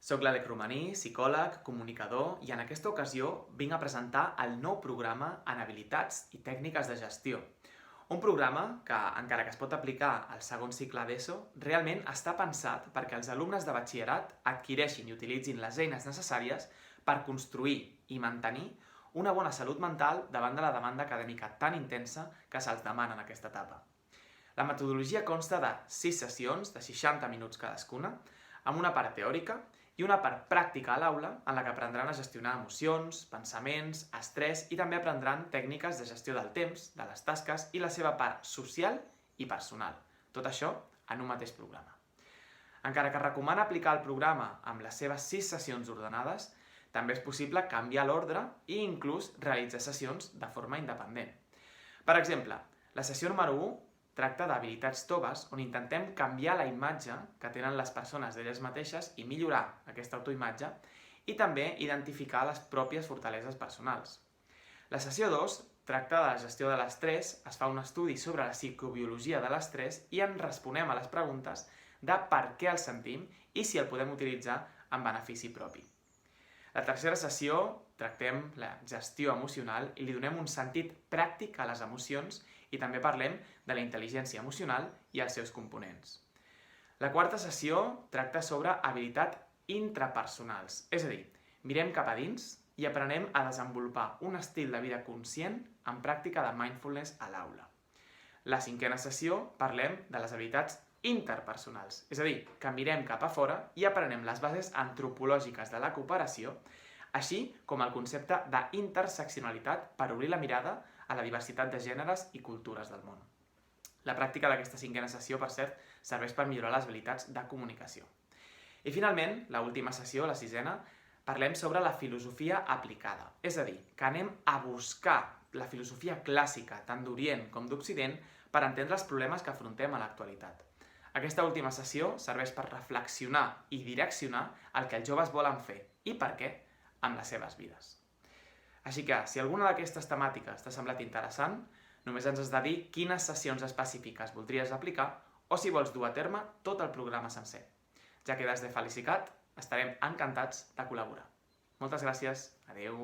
Soc l'Àlex Romaní, psicòleg, comunicador i en aquesta ocasió vinc a presentar el nou programa en habilitats i tècniques de gestió. Un programa que, encara que es pot aplicar al segon cicle d'ESO, realment està pensat perquè els alumnes de batxillerat adquireixin i utilitzin les eines necessàries per construir i mantenir una bona salut mental davant de la demanda acadèmica tan intensa que se'ls demana en aquesta etapa. La metodologia consta de 6 sessions de 60 minuts cadascuna, amb una part teòrica i una part pràctica a l'aula en la que aprendran a gestionar emocions, pensaments, estrès i també aprendran tècniques de gestió del temps, de les tasques i la seva part social i personal. Tot això en un mateix programa. Encara que recomana aplicar el programa amb les seves 6 sessions ordenades, també és possible canviar l'ordre i inclús realitzar sessions de forma independent. Per exemple, la sessió número 1 tracta d'habilitats toves on intentem canviar la imatge que tenen les persones d'elles mateixes i millorar aquesta autoimatge i també identificar les pròpies fortaleses personals. La sessió 2 tracta de la gestió de l'estrès, es fa un estudi sobre la psicobiologia de l'estrès i en responem a les preguntes de per què el sentim i si el podem utilitzar en benefici propi. La tercera sessió tractem la gestió emocional i li donem un sentit pràctic a les emocions i també parlem de la intel·ligència emocional i els seus components. La quarta sessió tracta sobre habilitats intrapersonals, és a dir, mirem cap a dins i aprenem a desenvolupar un estil de vida conscient en pràctica de mindfulness a l'aula. La cinquena sessió parlem de les habilitats interpersonals, és a dir, que mirem cap a fora i aprenem les bases antropològiques de la cooperació, així com el concepte d'interseccionalitat per obrir la mirada a la diversitat de gèneres i cultures del món. La pràctica d'aquesta cinquena sessió, per cert, serveix per millorar les habilitats de comunicació. I finalment, l'última sessió, la sisena, parlem sobre la filosofia aplicada, és a dir, que anem a buscar la filosofia clàssica, tant d'Orient com d'Occident, per entendre els problemes que afrontem a l'actualitat. Aquesta última sessió serveix per reflexionar i direccionar el que els joves volen fer i per què amb les seves vides. Així que, si alguna d'aquestes temàtiques t'ha semblat interessant, només ens has de dir quines sessions específiques voldries aplicar o si vols dur a terme tot el programa sencer. Ja quedes de felicitat, estarem encantats de col·laborar. Moltes gràcies, adeu!